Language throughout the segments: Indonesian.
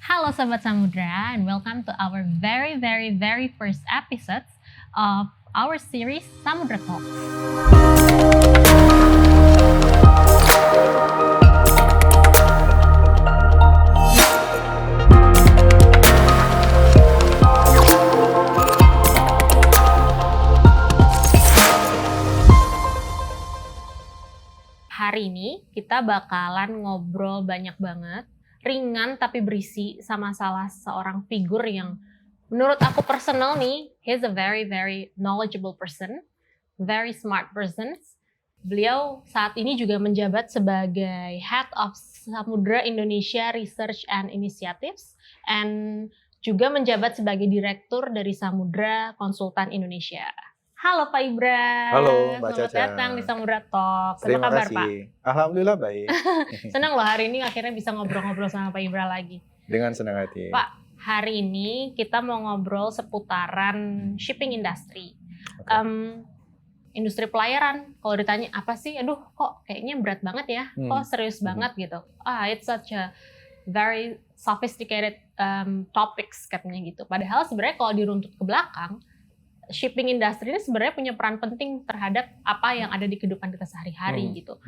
Halo Sobat Samudra, and welcome to our very first episode of our series Samudra Talks. Hari ini kita bakalan ngobrol banyak banget, ringan tapi berisi sama salah seorang figur yang menurut aku personal nih, he's a very knowledgeable person, very smart person. Beliau saat ini juga menjabat sebagai Head of Samudra Indonesia Research and Initiatives and juga menjabat sebagai Direktur dari Samudra Konsultan Indonesia. Halo Pak Ibra. Halo Mbak Selamat Caca. datang di Samudra Talks. Apa Terima kabar kasih. Pak? Alhamdulillah baik. Senang loh hari ini akhirnya bisa ngobrol-ngobrol sama Pak Ibra lagi. Dengan senang hati. Pak, hari ini kita mau ngobrol seputaran shipping industry. Industri pelayaran, kalau ditanya apa sih, aduh kok kayaknya berat banget ya, kok serius banget gitu. It's such a very sophisticated topics katanya gitu. Padahal sebenarnya kalau diruntut ke belakang, shipping industry ini sebenarnya punya peran penting terhadap apa yang ada di kehidupan kita sehari-hari gitu.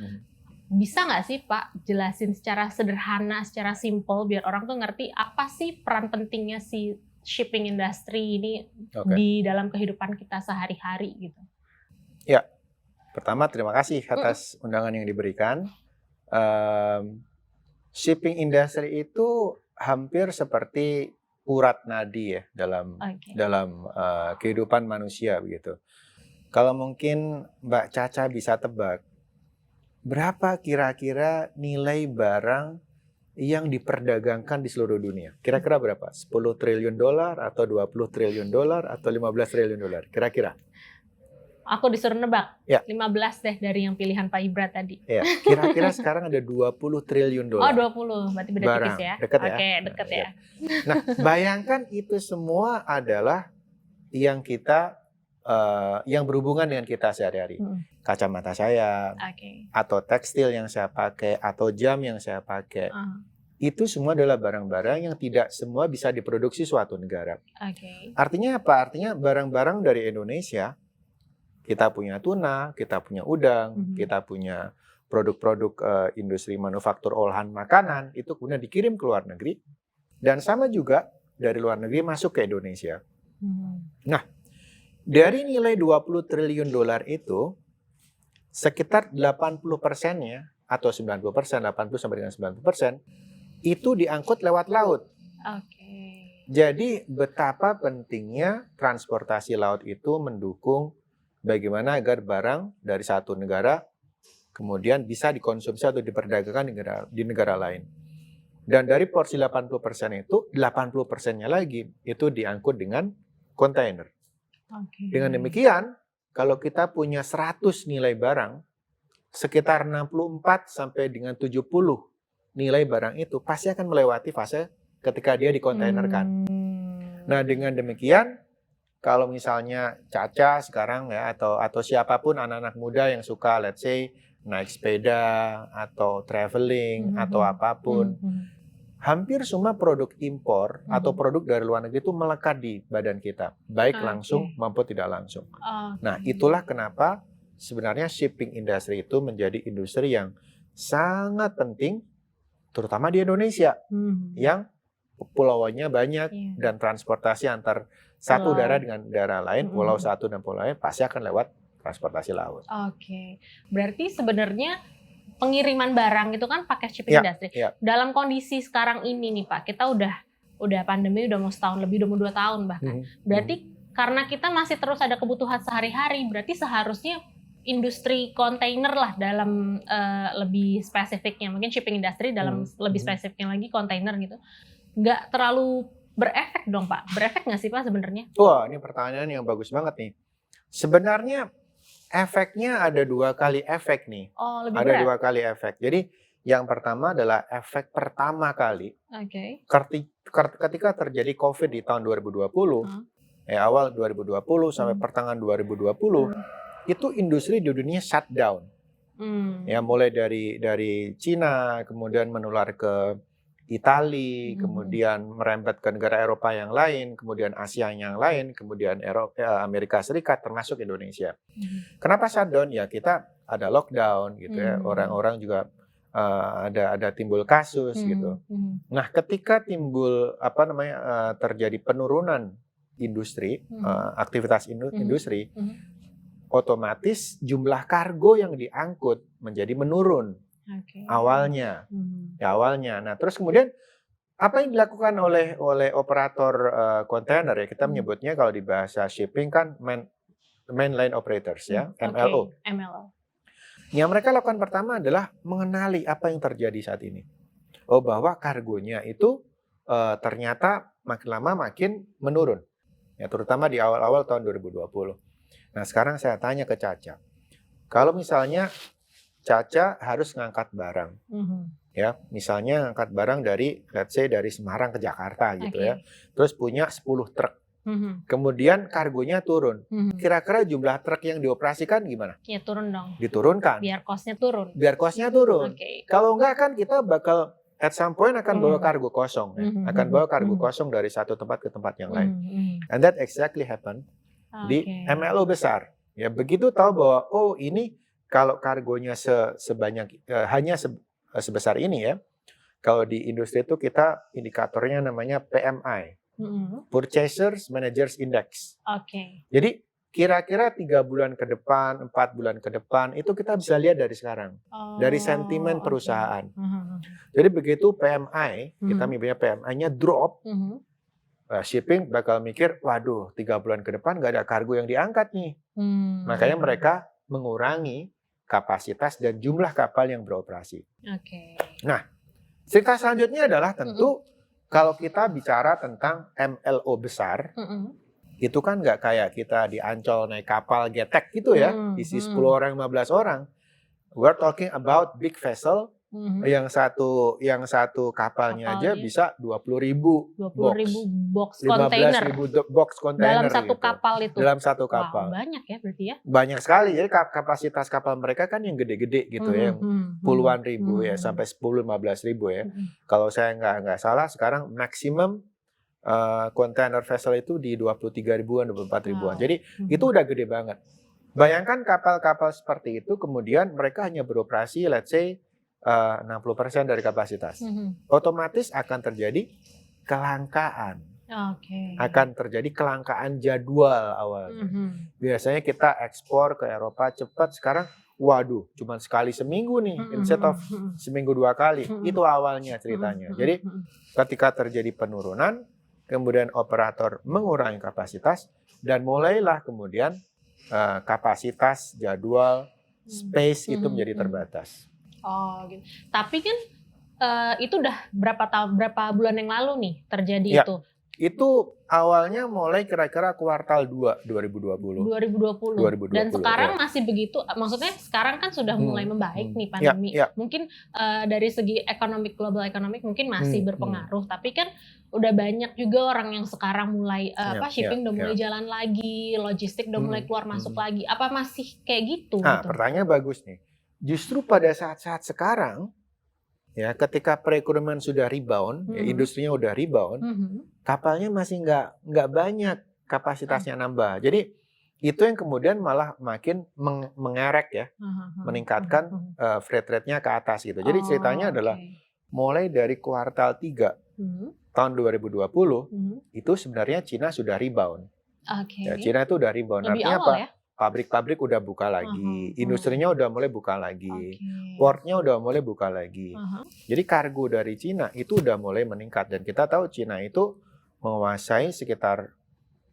Bisa nggak sih Pak jelasin secara sederhana, secara simple biar orang tuh ngerti apa sih peran pentingnya si shipping industry ini di dalam kehidupan kita sehari-hari gitu? Ya, pertama terima kasih atas undangan yang diberikan. Shipping industry itu hampir seperti urat nadi ya dalam kehidupan manusia begitu. Kalau mungkin Mbak Caca bisa tebak, berapa kira-kira nilai barang yang diperdagangkan di seluruh dunia? Kira-kira berapa? 10 triliun dolar atau 20 triliun dolar atau 15 triliun dolar? Kira-kira? Aku disuruh nebak, ya. 15 deh dari yang pilihan Pak Ibra tadi. Ya, kira-kira sekarang ada 20 triliun dolar. Oh 20, berarti beda tipis ya? Dekat ya? Oke, dekat ya. Nah, bayangkan itu semua adalah yang kita, yang berhubungan dengan kita sehari-hari. Kacamata saya, atau tekstil yang saya pakai, atau jam yang saya pakai. Itu semua adalah barang-barang yang tidak semua bisa diproduksi suatu negara. Artinya apa? Artinya barang-barang dari Indonesia, kita punya tuna, kita punya udang, kita punya produk-produk industri manufaktur olahan makanan, itu kemudian dikirim ke luar negeri. Dan sama juga dari luar negeri masuk ke Indonesia. Nah, dari nilai 20 triliun dolar itu, sekitar 80%-nya, atau 90%, 80 sampai dengan 90%, itu diangkut lewat laut. Jadi betapa pentingnya transportasi laut itu mendukung bagaimana agar barang dari satu negara kemudian bisa dikonsumsi atau diperdagangkan di negara lain. Dan dari porsi 80% itu, 80%-nya lagi itu diangkut dengan kontainer. Dengan demikian, kalau kita punya 100 nilai barang, sekitar 64 sampai dengan 70 nilai barang itu pasti akan melewati fase ketika dia dikontainerkan. Nah, dengan demikian, kalau misalnya Caca sekarang ya atau siapapun anak-anak muda yang suka let's say naik sepeda atau traveling atau apapun, hampir semua produk impor atau produk dari luar negeri itu melekat di badan kita, baik langsung maupun tidak langsung. Nah, itulah kenapa sebenarnya shipping industry itu menjadi industri yang sangat penting, terutama di Indonesia yang pulauannya banyak dan transportasi antar satu daerah dengan daerah lain, pulau satu dan pulau lain pasti akan lewat transportasi laut. Berarti sebenarnya pengiriman barang itu kan pakai shipping industry. Dalam kondisi sekarang ini nih Pak, kita udah pandemi udah mau setahun lebih, udah mau 2 tahun bahkan. Berarti karena kita masih terus ada kebutuhan sehari-hari, berarti seharusnya industri kontainer lah dalam lebih spesifiknya, mungkin shipping industry dalam lebih spesifiknya lagi kontainer gitu, nggak terlalu berefek dong Pak? Berefek nggak sih Pak sebenarnya? Wah, ini pertanyaan yang bagus banget nih. Sebenarnya efeknya ada 2 kali efek nih. Lebih ada berat? 2 kali efek. Jadi yang pertama adalah efek pertama kali. Ketika terjadi COVID di tahun 2020, awal 2020 sampai pertengahan 2020, itu industri di dunia shutdown. Ya, mulai dari Cina, kemudian menular ke Itali, kemudian merembet ke negara Eropa yang lain, kemudian Asia yang lain, kemudian Amerika Serikat termasuk Indonesia. Kenapa shutdown? Ya kita ada lockdown gitu ya. Orang-orang juga ada timbul kasus gitu. Nah, ketika timbul terjadi penurunan industri, aktivitas industri, otomatis jumlah kargo yang diangkut menjadi menurun. Awalnya. Nah, terus kemudian apa yang dilakukan oleh operator kontainer ya, kita menyebutnya kalau di bahasa shipping kan mainline operators ya, MLO. Yang mereka lakukan pertama adalah mengenali apa yang terjadi saat ini. Bahwa kargonya itu ternyata makin lama makin menurun. Ya, terutama di awal-awal tahun 2020. Nah, sekarang saya tanya ke Caca. Kalau misalnya Caca harus ngangkat barang, ya, misalnya ngangkat barang dari, let's say dari Semarang ke Jakarta gitu ya, terus punya 10 truk, kemudian kargonya turun, kira-kira jumlah truk yang dioperasikan gimana? Ya turun dong. Diturunkan. Biar cost-nya turun. Kalau enggak kan kita bakal at some point akan bawa kargo kosong, ya. Akan bawa kargo kosong dari satu tempat ke tempat yang lain. And that exactly happen di MLO besar. Ya, begitu tahu bahwa ini kalau kargonya hanya sebesar ini ya, kalau di industri itu kita indikatornya namanya PMI, Purchasers Managers Index. Jadi kira-kira 3 bulan ke depan, 4 bulan ke depan itu kita bisa lihat dari sekarang, dari sentimen perusahaan. Jadi begitu PMI, kita misalnya PMI-nya drop, shipping bakal mikir, waduh 3 bulan ke depan nggak ada kargo yang diangkat nih. Makanya mereka mengurangi kapasitas dan jumlah kapal yang beroperasi. Nah, cerita selanjutnya adalah tentu kalau kita bicara tentang MLO besar, itu kan nggak kayak kita di Ancol naik kapal getek gitu ya, isi 10 orang, 15 orang. We're talking about big vessel, yang satu kapalnya aja bisa 20.000 box kontainer. 15.000 box kontainer dalam satu gitu. kapal itu. Dalam satu kapal. Wow, banyak ya berarti ya? Banyak sekali. Jadi kapasitas kapal mereka kan yang gede-gede gitu ya, yang puluhan ribu ya, sampai 10-15 ribu ya. Kalau saya nggak salah sekarang maksimum kontainer vessel itu di 23 ribuan, 24 ribuan. Jadi itu udah gede banget. Bayangkan kapal-kapal seperti itu kemudian mereka hanya beroperasi let's say 60% dari kapasitas. Otomatis akan terjadi kelangkaan. Akan terjadi kelangkaan jadwal awalnya. Biasanya kita ekspor ke Eropa cepat, sekarang waduh cuma sekali seminggu nih, instead of seminggu 2 kali. Itu awalnya ceritanya. Jadi ketika terjadi penurunan, kemudian operator mengurangi kapasitas, dan mulailah kemudian kapasitas, jadwal, space itu menjadi terbatas. Gitu. Tapi kan itu udah berapa bulan yang lalu nih terjadi ya, itu? Itu awalnya mulai kira-kira kuartal 2 2020. Dan sekarang masih begitu, maksudnya sekarang kan sudah mulai membaik nih pandemi. Mungkin dari segi global economic mungkin masih berpengaruh, tapi kan udah banyak juga orang yang sekarang mulai shipping udah mulai jalan lagi, logistik udah mulai keluar masuk lagi. Apa masih kayak gitu? Pertanyaan bagus nih. Justru pada saat-saat sekarang, ya ketika perekonomian sudah rebound, ya, industrinya udah rebound, kapalnya masih nggak banyak kapasitasnya nambah. Jadi itu yang kemudian malah makin mengerek ya, meningkatkan freight rate-nya ke atas gitu. Jadi ceritanya adalah mulai dari kuartal 3 tahun 2020 itu sebenarnya Cina sudah rebound. Ya, Cina itu udah rebound. Lebih artinya awal, apa? Ya? Pabrik-pabrik udah buka lagi, industrinya udah mulai buka lagi, portnya udah mulai buka lagi. Jadi kargo dari Cina itu udah mulai meningkat, dan kita tahu Cina itu menguasai sekitar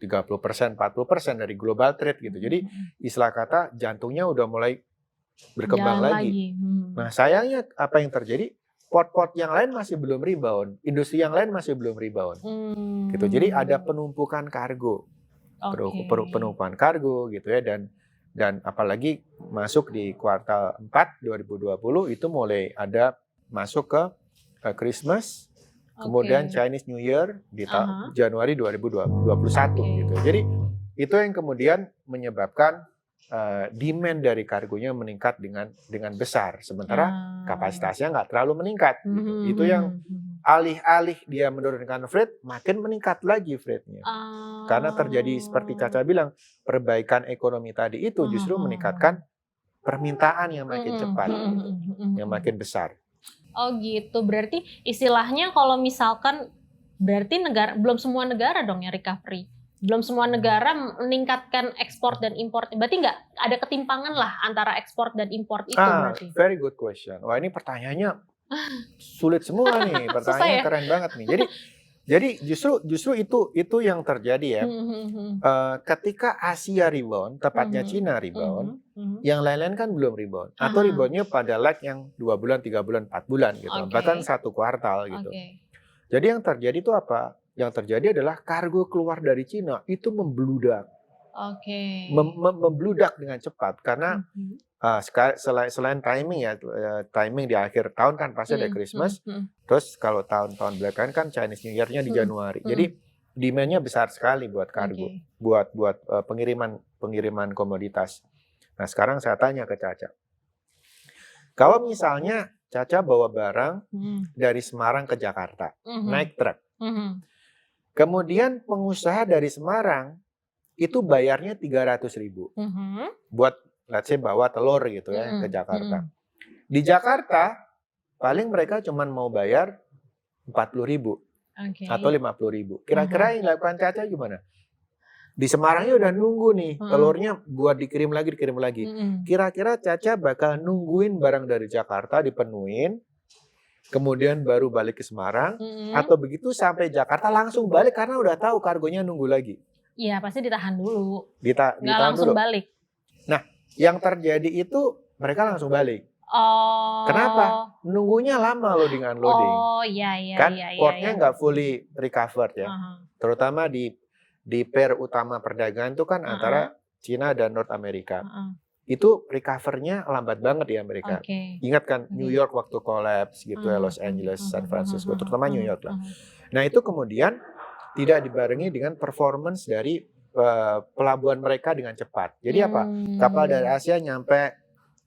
30%, 40% dari global trade gitu. Jadi istilah kata jantungnya udah mulai berkembang lagi. Nah sayangnya apa yang terjadi? Port-port yang lain masih belum rebound, industri yang lain masih belum rebound. Gitu. Jadi ada penumpukan kargo. Penumpukan kargo gitu ya, dan apalagi masuk di kuartal 4 2020 itu mulai ada masuk ke Christmas, kemudian Chinese New Year di Januari 2021 gitu. Jadi itu yang kemudian menyebabkan demand dari kargonya meningkat dengan besar, sementara kapasitasnya nggak terlalu meningkat. Gitu. Itu yang alih-alih dia menurunkan freight, makin meningkat lagi freightnya. Karena terjadi seperti Caca bilang, perbaikan ekonomi tadi itu justru meningkatkan permintaan yang makin cepat, yang makin besar. Oh gitu, berarti istilahnya kalau misalkan berarti belum semua negara dong yang recovery. Belum semua negara meningkatkan ekspor dan impor. Berarti nggak ada ketimpangan lah antara ekspor dan impor itu berarti. Very good question. Wah, ini pertanyaannya sulit semua nih. Pertanyaannya ya? Keren banget nih. Jadi justru itu yang terjadi ya. Ketika Asia rebound, tepatnya Cina rebound, yang lain-lain kan belum rebound. Atau reboundnya pada lag yang 2 bulan, 3 bulan, 4 bulan gitu. Bahkan 1 kuartal gitu. Jadi yang terjadi itu apa? Yang terjadi adalah kargo keluar dari Cina itu membludak. Membludak dengan cepat karena selain timing ya, timing di akhir tahun kan pasti ada Christmas. Terus kalau tahun-tahun belakangan kan Chinese New Year-nya di Januari. Jadi demand-nya besar sekali buat kargo, buat pengiriman komoditas. Nah, sekarang saya tanya ke Caca. Kalau misalnya Caca bawa barang dari Semarang ke Jakarta, naik truk. Kemudian pengusaha dari Semarang itu bayarnya 300.000 buat, let's say, bawa telur gitu ya ke Jakarta. Di Jakarta paling mereka cuma mau bayar 40.000 atau 50.000. Kira-kira yang dilakukan Caca gimana? Di Semarangnya udah nunggu nih telurnya buat dikirim lagi. Kira-kira Caca bakal nungguin barang dari Jakarta dipenuhin, kemudian baru balik ke Semarang, atau begitu sampai Jakarta langsung balik karena udah tahu kargonya nunggu lagi? Iya, pasti ditahan dulu. Nggak langsung dulu. Balik. Nah, yang terjadi itu mereka langsung balik. Kenapa? Nunggunya lama loading unloading. Kan portnya nggak fully recovered ya. Terutama di pair utama perdagangan itu kan antara Cina dan North America. Itu recover-nya lambat banget di Amerika. Ingat kan New York waktu collapse gitu ya, Los Angeles, San Francisco, terutama New York lah. Nah itu kemudian tidak dibarengi dengan performance dari pelabuhan mereka dengan cepat. Jadi apa? Kapal dari Asia nyampe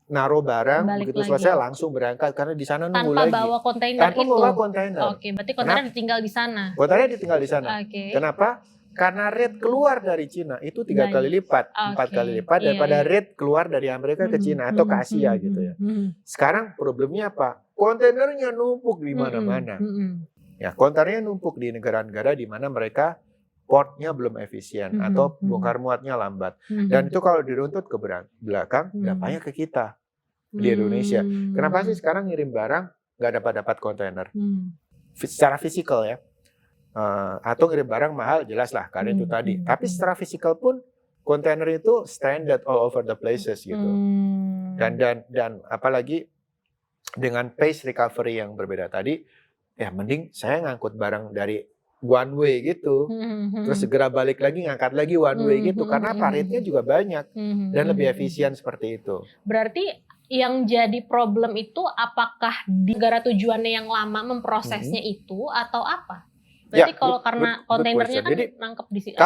naruh barang, begitu selesai langsung berangkat karena di sana nunggu lagi. Tanpa bawa kontainer itu. Tanpa bawa kontainer. Berarti kontainer ditinggal di sana. Kontainer ditinggal di sana. Kenapa? Karena rate keluar dari Cina itu 3 kali lipat, 4 kali lipat daripada rate keluar dari Amerika ke Cina atau ke Asia gitu ya. Sekarang problemnya apa? Kontainernya numpuk di mana-mana. Ya, kontainernya numpuk di negara-negara di mana mereka portnya belum efisien atau bongkar muatnya lambat. Dan itu kalau diruntut ke belakang, dampaknya ke kita di Indonesia. Kenapa sih sekarang ngirim barang nggak dapat kontainer? Secara fisikal ya. Atau ngirim barang mahal, jelas lah karena itu tadi. Tapi secara fisikal pun kontainer itu standard all over the places gitu. Dan apalagi dengan pace recovery yang berbeda tadi, ya mending saya ngangkut barang dari one way gitu, terus segera balik lagi ngangkat lagi one way gitu, karena rate-nya juga banyak dan lebih efisien seperti itu. Berarti yang jadi problem itu apakah di negara tujuannya yang lama memprosesnya itu atau apa? Berarti kalau karena kontainernya kan nangkep di situ.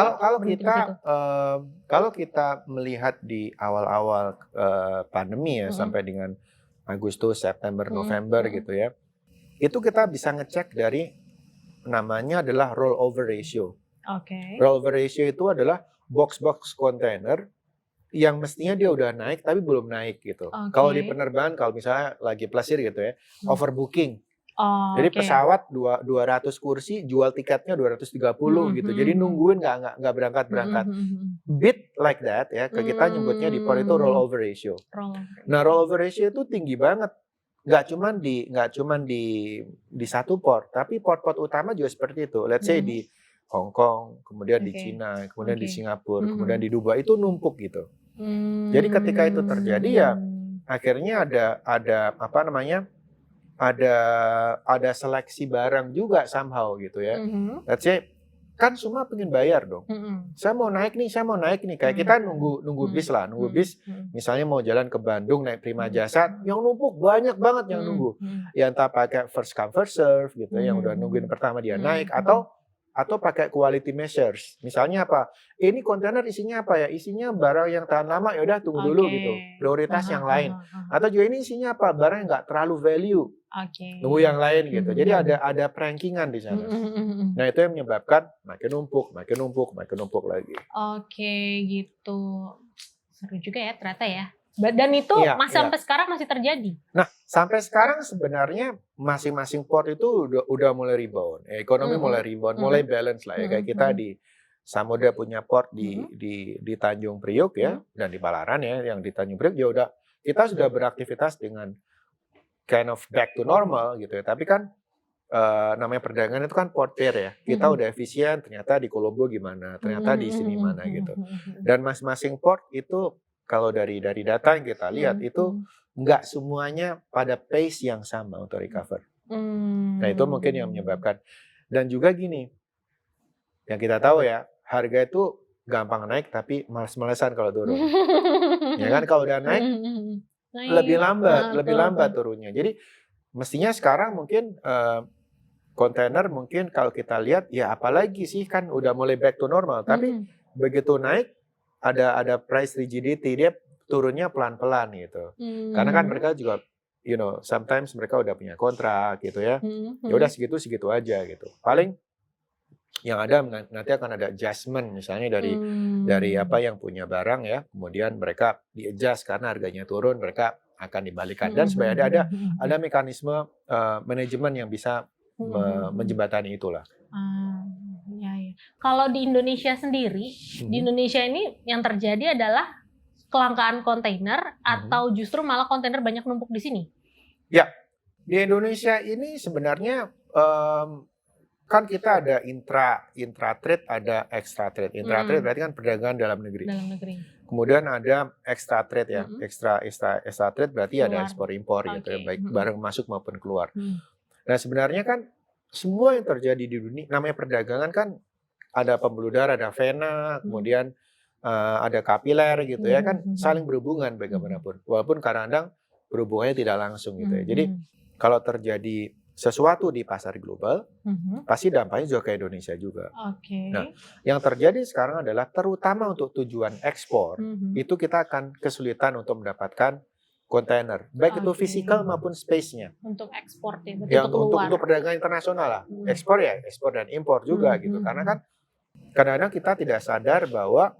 Kalau kita melihat di awal-awal pandemi ya sampai dengan Agustus, September, November gitu ya, itu kita bisa ngecek dari namanya adalah rollover ratio. Rollover ratio itu adalah box-box kontainer yang mestinya dia udah naik tapi belum naik gitu. Kalau di penerbangan, kalau misalnya lagi plesir gitu ya, overbooking. Jadi pesawat 200 kursi, jual tiketnya 230 gitu. Jadi nungguin nggak berangkat. Bit like that ya, kita nyebutnya di port itu rollover ratio. Nah, rollover ratio itu tinggi banget. Nggak cuman di satu port, tapi port-port utama juga seperti itu. Let's say di Hong Kong, kemudian di Cina, kemudian di Singapura, kemudian di Dubai, itu numpuk gitu. Jadi ketika itu terjadi ya akhirnya ada apa namanya? Ada seleksi barang juga somehow gitu ya. Let's say kan semua pengen bayar dong. Saya mau naik nih. Kayak kita nunggu bis lah, bis. Misalnya mau jalan ke Bandung naik Prima Jasa, yang numpuk banyak banget yang nunggu. Ya entah pakai first come first serve gitu, yang udah nungguin pertama dia naik, atau atau pakai quality measures. Misalnya apa? Ini kontainer isinya apa ya? Isinya barang yang tahan lama, ya udah tunggu dulu gitu. Prioritas yang lain. Atau juga ini isinya apa? Barang yang nggak terlalu value. Tunggu yang lain gitu. Jadi ada rankingan di sana. Nah, itu yang menyebabkan makin numpuk lagi. Gitu. Seru juga ya ternyata ya. Dan itu sampai sekarang masih terjadi. Nah, sampai sekarang sebenarnya masing-masing port itu udah mulai rebound. Ekonomi mulai rebound, mulai balance lah ya. Kayak kita di Samudra punya port di Tanjung Priok ya, dan di Ballaran ya, yang di Tanjung Priok ya udah kita sudah beraktivitas dengan kind of back to normal gitu ya. Tapi kan namanya perdagangan itu kan port pair ya. Kita udah efisien, ternyata di Colombo gimana, ternyata di sini mana gitu. Dan masing-masing port itu kalau dari data yang kita lihat itu nggak semuanya pada pace yang sama untuk recover. Nah, itu mungkin yang menyebabkan. Dan juga gini, yang kita tahu ya, harga itu gampang naik tapi malas-malasan kalau turun. Ya kan, kalau udah naik lebih lambat turunnya. Jadi mestinya sekarang mungkin kontainer mungkin kalau kita lihat ya apalagi sih kan udah mulai back to normal. Tapi begitu naik ada price rigidity, dia turunnya pelan-pelan gitu. Karena kan mereka juga sometimes mereka udah punya kontrak gitu ya. Ya udah segitu aja gitu. Paling yang ada nanti akan ada adjustment misalnya dari apa yang punya barang ya. Kemudian mereka di-adjust karena harganya turun, mereka akan dibalikan. Dan supaya ada mekanisme manajemen yang bisa menjembatani itulah. Kalau di Indonesia sendiri, di Indonesia ini yang terjadi adalah kelangkaan kontainer atau justru malah kontainer banyak numpuk di sini? Ya, di Indonesia ini sebenarnya kan kita ada intra trade, ada extra trade. Intra trade berarti kan perdagangan dalam negeri. Kemudian ada extra trade ya, extra trade berarti ada ekspor impor gitu ya, baik barang masuk maupun keluar. Nah sebenarnya kan semua yang terjadi di dunia, namanya perdagangan kan ada pembuluh darah, ada vena, kemudian ada kapiler gitu ya, kan saling berhubungan bagaimanapun. Walaupun kadang-kadang berhubungannya tidak langsung gitu ya. Jadi kalau terjadi sesuatu di pasar global, pasti dampaknya juga ke Indonesia juga. Nah, yang terjadi sekarang adalah terutama untuk tujuan ekspor, itu kita akan kesulitan untuk mendapatkan kontainer, baik itu fisikal maupun space-nya. Untuk ekspor ya, untuk perdagangan internasional lah. Ekspor dan impor juga gitu. Karena kan kadang-kadang kita tidak sadar bahwa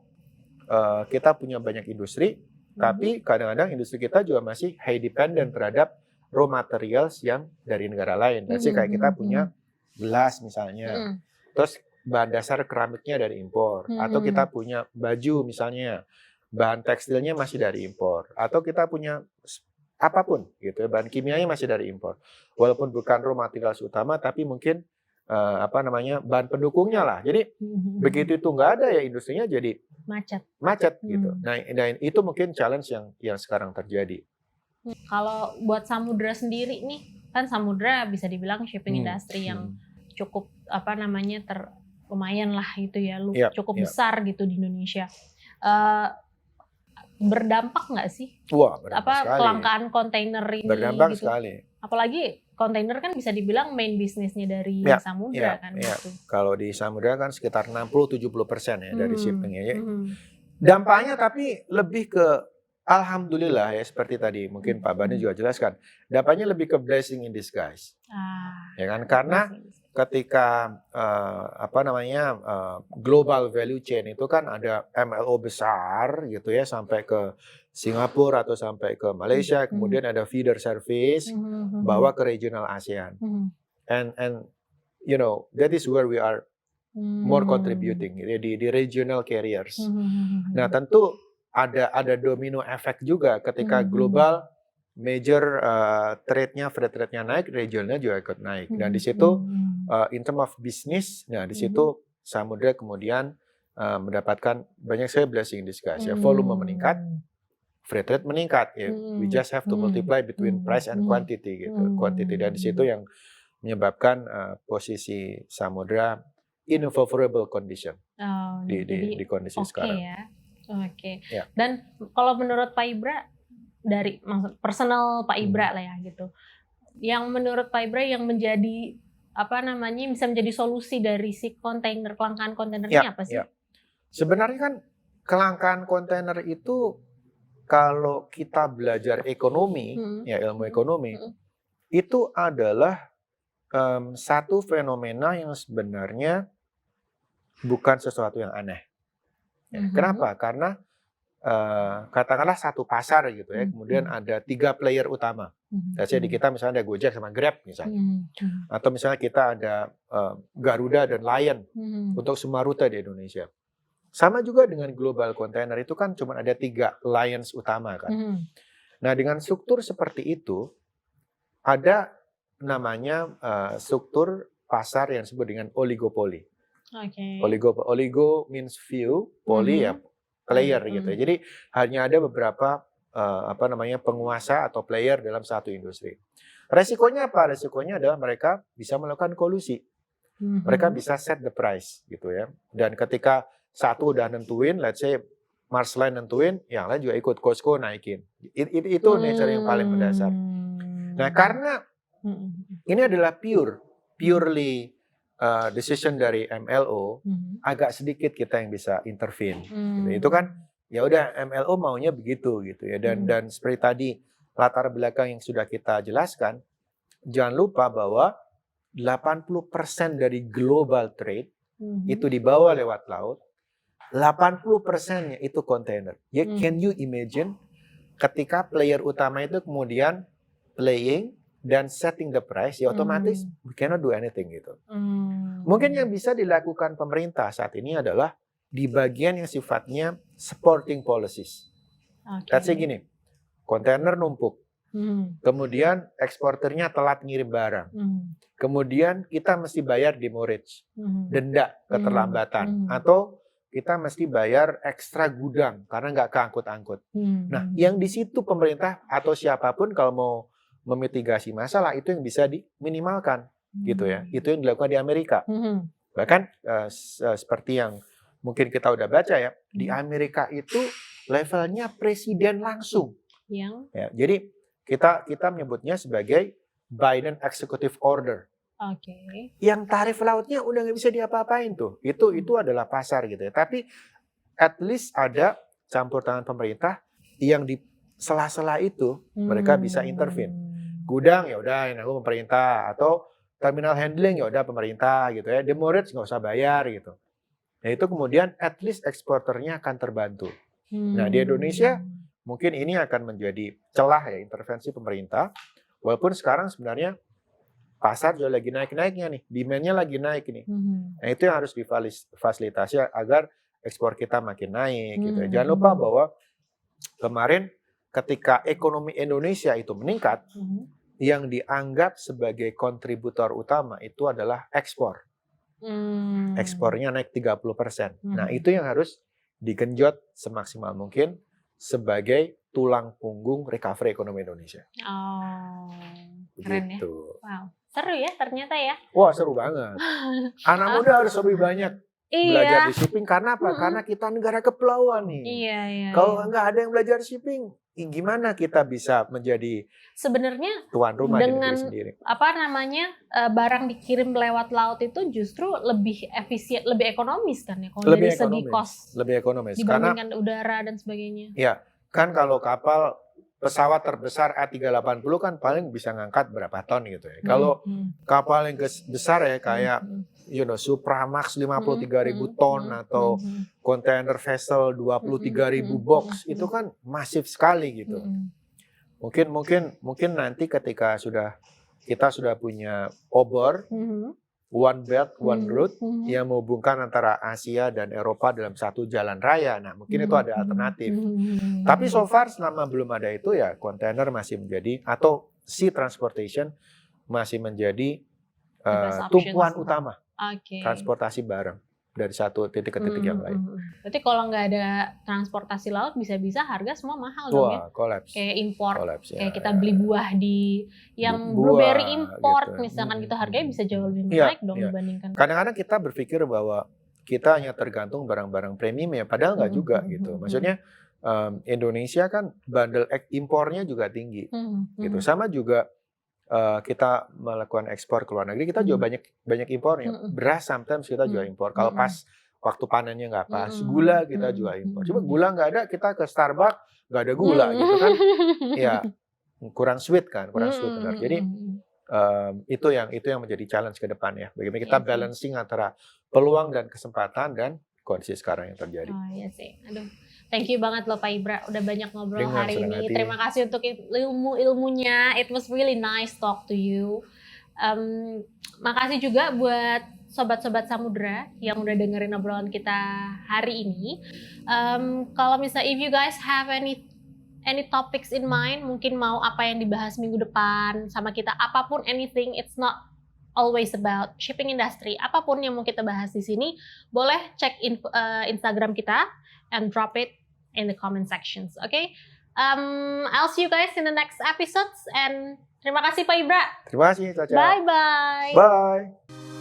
kita punya banyak industri, tapi kadang-kadang industri kita juga masih high dependent terhadap raw materials yang dari negara lain. Jadi kayak kita punya gelas misalnya, terus bahan dasar keramiknya dari impor, atau kita punya baju misalnya, bahan tekstilnya masih dari impor, atau kita punya apapun gitu, bahan kimianya masih dari impor. Walaupun bukan raw materials utama, tapi mungkin bahan pendukungnya lah. Jadi begitu itu nggak ada ya industrinya jadi macet gitu. Nah, itu mungkin challenge yang sekarang terjadi. Kalau buat Samudra sendiri nih, kan Samudra bisa dibilang shipping industry yang cukup lumayan lah gitu ya, cukup besar gitu di Indonesia. Berdampak nggak sih? Wah, berdampak sekali. Kelangkaan kontainer ini? Berdampak gitu. Sekali. Apalagi kontainer kan bisa dibilang main bisnisnya dari Samudra kan. Gitu. Kalau di Samudra kan sekitar 60-70% ya dari shippingnya. Dampaknya tapi lebih ke alhamdulillah ya, seperti tadi mungkin Pak Bani juga jelaskan. Dampaknya lebih ke blessing in disguise. Ya kan, karena ketika global value chain itu kan ada MLO besar gitu ya, sampai ke Singapura atau sampai ke Malaysia, kemudian ada feeder service bawa ke regional ASEAN. And that is where we are more contributing di regional carriers. Nah, tentu ada domino effect juga ketika global major freight trade-nya naik, regionalnya juga ikut naik. Dan di situ in term of business, nah di situ Samudra kemudian mendapatkan banyak sekali blessing in disguise. Ya, volume meningkat, freight rate meningkat. Ya. We just have to multiply between price and quantity gitu. Quantity, dan di situ yang menyebabkan posisi Samudra in a favorable condition di kondisi sekarang. Ya. Dan kalau menurut Pak Ibra, dari personal Pak Ibra lah ya gitu, yang menurut Pak Ibra yang menjadi bisa menjadi solusi dari si kelangkaan kontainernya apa sih? Ya. Sebenarnya kan kelangkaan kontainer itu kalau kita belajar ekonomi, ilmu ekonomi, itu adalah satu fenomena yang sebenarnya bukan sesuatu yang aneh. Kenapa? Karena katakanlah satu pasar gitu ya, kemudian ada 3 player utama. Jadi di kita misalnya ada Gojek sama Grab misalnya, atau misalnya kita ada Garuda dan Lion untuk semua rute di Indonesia. Sama juga dengan global container itu kan cuma ada 3 lions utama kan. Nah dengan struktur seperti itu ada namanya struktur pasar yang disebut dengan oligopoli. Oligo means few, poly ya player gitu ya. Jadi hanya ada beberapa penguasa atau player dalam satu industri. Resikonya apa? Resikonya adalah mereka bisa melakukan kolusi. Mereka bisa set the price gitu ya. Dan ketika satu udah nentuin, let's say Mars Line nentuin, yang lain juga ikut, Costco naikin. Itu nature yang paling mendasar. Nah, karena ini adalah purely decision dari MLO, agak sedikit kita yang bisa intervene. Gitu. Itu kan, ya udah MLO maunya begitu gitu ya. Dan seperti tadi latar belakang yang sudah kita jelaskan, jangan lupa bahwa 80% dari global trade itu dibawa lewat laut. 80%-nya itu kontainer. Ya, can you imagine ketika player utama itu kemudian playing dan setting the price, ya otomatis we cannot do anything gitu. Mungkin yang bisa dilakukan pemerintah saat ini adalah di bagian yang sifatnya supporting policies. Let's say gini, kontainer numpuk, kemudian eksporternya telat ngirim barang, kemudian kita mesti bayar demurrage, denda keterlambatan, atau kita mesti bayar ekstra gudang karena nggak keangkut-angkut. Nah, yang di situ pemerintah atau siapapun kalau mau memitigasi masalah itu yang bisa diminimalkan, gitu ya. Itu yang dilakukan di Amerika. Bahkan seperti yang mungkin kita udah baca ya, di Amerika itu levelnya presiden langsung. Ya, jadi kita menyebutnya sebagai Biden Executive Order. Yang tarif lautnya udah nggak bisa diapa-apain tuh. Itu adalah pasar gitu ya. Tapi at least ada campur tangan pemerintah yang di sela-sela itu mereka bisa intervene. Gudang ya udah yang nanggung pemerintah, atau terminal handling ya udah pemerintah gitu ya. Demurrage nggak usah bayar gitu. Nah itu kemudian at least eksporternya akan terbantu. Nah di Indonesia mungkin ini akan menjadi celah ya intervensi pemerintah. Walaupun sekarang sebenarnya pasar juga lagi naik-naiknya nih, demand-nya lagi naik nih. Nah itu yang harus difasilitasi agar ekspor kita makin naik. Gitu. Jangan lupa bahwa kemarin ketika ekonomi Indonesia itu meningkat, yang dianggap sebagai kontributor utama itu adalah ekspor. Ekspornya naik 30%. Nah itu yang harus digenjot semaksimal mungkin sebagai tulang punggung recovery ekonomi Indonesia. Keren ya. Wow. Seru ya ternyata ya. Wah seru banget. Anak muda harus lebih banyak belajar di shipping. Karena apa? Karena kita negara kepulauan nih. Kalau nggak ada yang belajar shipping, gimana kita bisa menjadi sebenarnya tuan rumah di negeri sendiri? Barang dikirim lewat laut itu justru lebih efisien, lebih ekonomis kan ya? Kalau dari segi cost. Lebih ekonomis. Dibandingkan udara dan sebagainya. Ya, kan kalau kapal pesawat terbesar A380 kan paling bisa ngangkat berapa ton gitu ya. Kalau kapal yang besar ya kayak Supramax 53.000 ton atau container vessel 23.000 box itu kan masif sekali gitu. Mungkin nanti ketika kita sudah punya obor One Belt, One Road yang menghubungkan antara Asia dan Eropa dalam satu jalan raya. Nah, mungkin itu ada alternatif. Tapi so far selama belum ada itu ya kontainer masih menjadi, atau sea transportation masih menjadi tumpuan utama transportasi barang dari satu titik ke titik yang lain. Berarti kalau nggak ada transportasi laut bisa-bisa harga semua mahal dong ya? Kolaps. Kayak impor, kayak kita beli buah di yang blueberry import gitu. Misalkan gitu harganya bisa jauh lebih naik dong dibandingkan. Kadang-kadang kita berpikir bahwa kita hanya tergantung barang-barang premium ya, padahal nggak juga gitu. Maksudnya Indonesia kan bundle impornya juga tinggi gitu. Sama juga kita melakukan ekspor ke luar negeri, kita juga banyak impornya. Beras sometimes kita juga impor. Kalau pas waktu panennya nggak pas, gula kita juga impor. Coba gula nggak ada, kita ke Starbucks nggak ada gula gitu kan? Ya kurang sweet kan, kurang sweetener. Jadi itu yang menjadi challenge ke depan ya. Bagaimana kita balancing antara peluang dan kesempatan dan kondisi sekarang yang terjadi. Oh iya sih, aduh. Thank you banget loh Pak Ibra, udah banyak ngobrol Dengan hari ini. hati. Terima kasih untuk ilmu-ilmunya. It was really nice talk to you. Makasih juga buat sobat-sobat Samudra yang udah dengerin obrolan kita hari ini. Kalau misalnya if you guys have any topics in mind, mungkin mau apa yang dibahas minggu depan sama kita, apapun, anything, it's not always about shipping industry. Apapun yang mau kita bahas di sini, boleh cek Instagram kita and drop it in the comment sections. Okay? I'll see you guys in the next episodes, and terima kasih Pak Ibra. Terima kasih Caca. Bye bye. Bye.